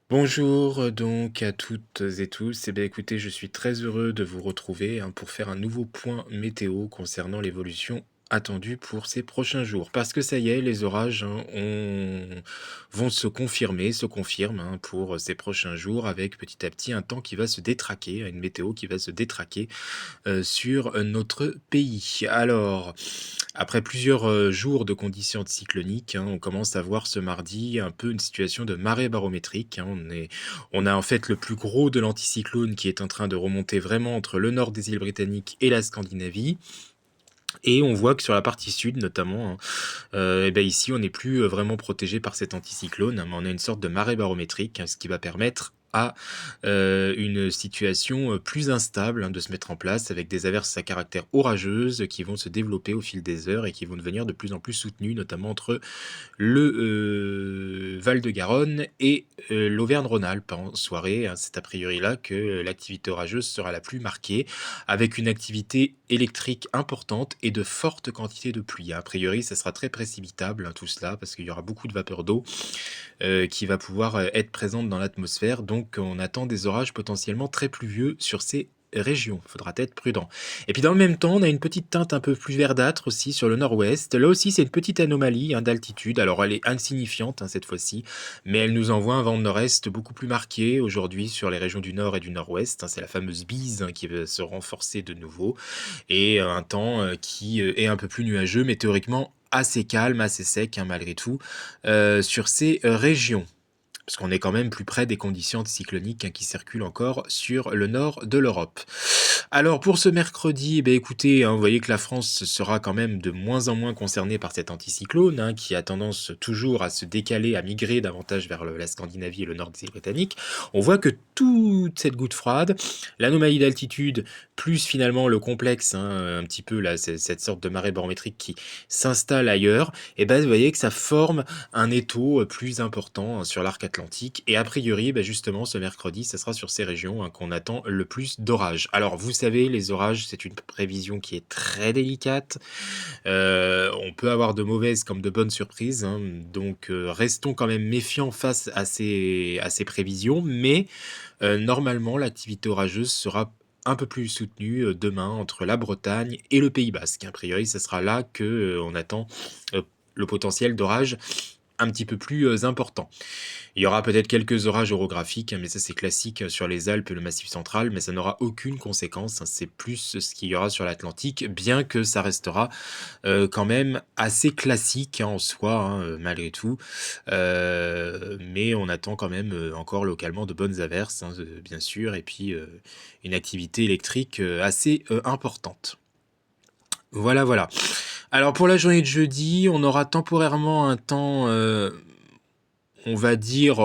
Bonjour donc à toutes et tous. Eh bien écoutez, je suis très heureux de vous retrouver pour faire un nouveau point météo concernant l'évolution attendue pour ces prochains jours. Parce que ça y est, les orages vont se confirment pour ces prochains jours avec petit à petit un temps qui va se détraquer, une météo qui va se détraquer sur notre pays. Alors, après plusieurs jours de conditions cycloniques, on commence à voir ce mardi un peu une situation de marée barométrique. On a en fait le plus gros de l'anticyclone qui est en train de remonter vraiment entre le nord des îles britanniques et la Scandinavie. Et on voit que sur la partie sud notamment, et ben ici on n'est plus vraiment protégé par cet anticyclone, mais on a une sorte de marée barométrique, ce qui va permettre à une situation plus instable de se mettre en place avec des averses à caractère orageuse qui vont se développer au fil des heures et qui vont devenir de plus en plus soutenues, notamment entre le Val-de-Garonne et l'Auvergne-Rhône-Alpes en soirée. C'est a priori là que l'activité orageuse sera la plus marquée, avec une activité électrique importante et de fortes quantités de pluie. A priori, ça sera très précipitable, tout cela, parce qu'il y aura beaucoup de vapeur d'eau qui va pouvoir être présente dans l'atmosphère. Donc, on attend des orages potentiellement très pluvieux sur ces régions. Il faudra être prudent. Et puis dans le même temps, on a une petite teinte un peu plus verdâtre aussi sur le nord-ouest. Là aussi, c'est une petite anomalie d'altitude. Alors, elle est insignifiante cette fois-ci, mais elle nous envoie un vent de nord-est beaucoup plus marqué aujourd'hui sur les régions du nord et du nord-ouest. C'est la fameuse bise qui va se renforcer de nouveau et un temps qui est un peu plus nuageux, mais théoriquement assez calme, assez sec malgré tout sur ces régions. Parce qu'on est quand même plus près des conditions cycloniques qui circulent encore sur le nord de l'Europe. Alors pour ce mercredi, écoutez, vous voyez que la France sera quand même de moins en moins concernée par cet anticyclone, qui a tendance toujours à se décaler, à migrer davantage vers la Scandinavie et le nord des îles britanniques. On voit que toute cette goutte froide, l'anomalie d'altitude, plus finalement le complexe, un petit peu là, cette sorte de marée barométrique qui s'installe ailleurs, et vous voyez que ça forme un étau plus important sur l'arc atlantique. Et a priori, justement, ce mercredi, ce sera sur ces régions qu'on attend le plus d'orages. Alors, vous savez, les orages, c'est une prévision qui est très délicate. On peut avoir de mauvaises comme de bonnes surprises. Donc, restons quand même méfiants face à ces prévisions. Mais normalement, l'activité orageuse sera un peu plus soutenue demain entre la Bretagne et le Pays Basque. A priori, ce sera là que on attend euh, le potentiel d'orage un petit peu plus important. Il y aura peut-être quelques orages orographiques, mais ça c'est classique sur les Alpes et le Massif central, mais ça n'aura aucune conséquence. C'est plus ce qu'il y aura sur l'Atlantique, bien que ça restera quand même assez classique en soi, malgré tout. Mais on attend quand même encore localement de bonnes averses, bien sûr, et puis une activité électrique assez importante. Voilà, voilà. Alors pour la journée de jeudi, on aura temporairement un temps, on va dire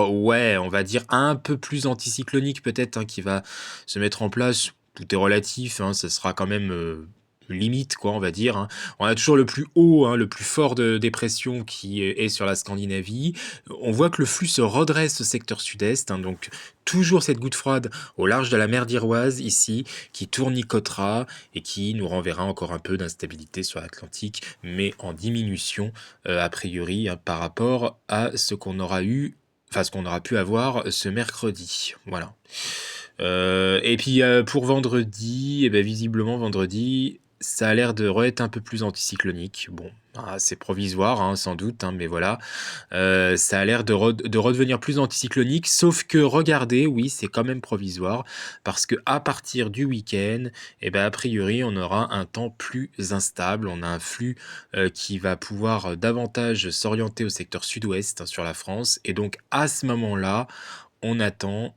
un peu plus anticyclonique peut-être, qui va se mettre en place. Tout est relatif, ce sera quand même, limite quoi, on va dire, On a toujours le plus haut, le plus fort de dépression qui est sur la Scandinavie. On voit que le flux se redresse au secteur sud-est, donc toujours cette goutte froide au large de la mer d'Iroise ici, qui tournicotera et qui nous renverra encore un peu d'instabilité sur l'Atlantique, mais en diminution a priori, par rapport à ce qu'on aura eu, enfin ce qu'on aura pu avoir ce mercredi. Voilà. Et puis pour vendredi, visiblement vendredi, ça a l'air de re-être un peu plus anticyclonique. Bon, c'est provisoire, sans doute, mais voilà. Ça a l'air de redevenir plus anticyclonique, sauf que regardez, oui, c'est quand même provisoire, parce que à partir du week-end, a priori, on aura un temps plus instable. On a un flux qui va pouvoir davantage s'orienter au secteur sud-ouest sur la France, et donc à ce moment-là, on attend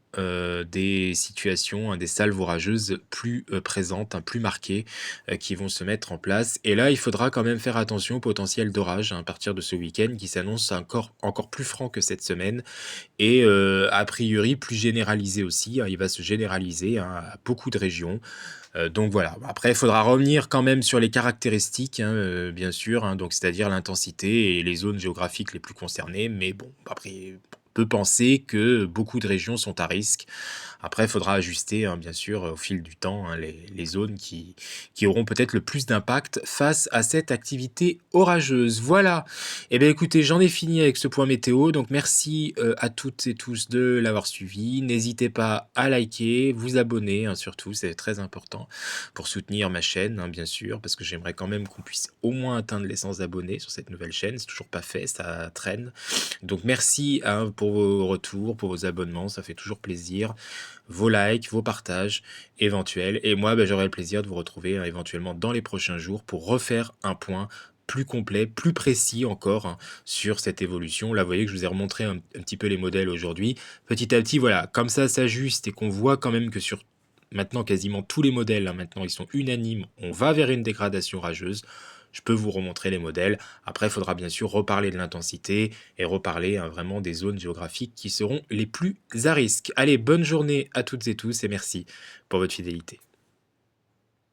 des situations, des salves orageuses plus présentes, plus marquées, qui vont se mettre en place. Et là, il faudra quand même faire attention au potentiel d'orage à partir de ce week-end qui s'annonce encore plus franc que cette semaine et a priori plus généralisé aussi. Il va se généraliser à beaucoup de régions. Donc voilà. Après, il faudra revenir quand même sur les caractéristiques, bien sûr, donc c'est-à-dire l'intensité et les zones géographiques les plus concernées. Mais bon, après, on peut penser que beaucoup de régions sont à risque. Après, il faudra ajuster, hein, bien sûr, au fil du temps, hein, les zones qui auront peut-être le plus d'impact face à cette activité orageuse. Voilà. Eh bien, écoutez, j'en ai fini avec ce point météo. Donc, merci à toutes et tous de l'avoir suivi. N'hésitez pas à liker, vous abonner, hein, surtout, c'est très important pour soutenir ma chaîne, hein, bien sûr, parce que j'aimerais quand même qu'on puisse au moins atteindre les 100 abonnés sur cette nouvelle chaîne. C'est toujours pas fait, ça traîne. Donc, merci hein, pour vos retours, pour vos abonnements, ça fait toujours plaisir. Vos likes, vos partages éventuels. Et moi, j'aurai le plaisir de vous retrouver hein, éventuellement dans les prochains jours pour refaire un point plus complet, plus précis encore hein, sur cette évolution. Là, vous voyez que je vous ai remontré un petit peu les modèles aujourd'hui. Petit à petit, voilà, comme ça s'ajuste et qu'on voit quand même que sur maintenant quasiment tous les modèles, hein, maintenant ils sont unanimes, on va vers une dégradation rageuse. Je peux vous remontrer les modèles. Après, il faudra bien sûr reparler de l'intensité et reparler hein, vraiment des zones géographiques qui seront les plus à risque. Allez, bonne journée à toutes et tous et merci pour votre fidélité.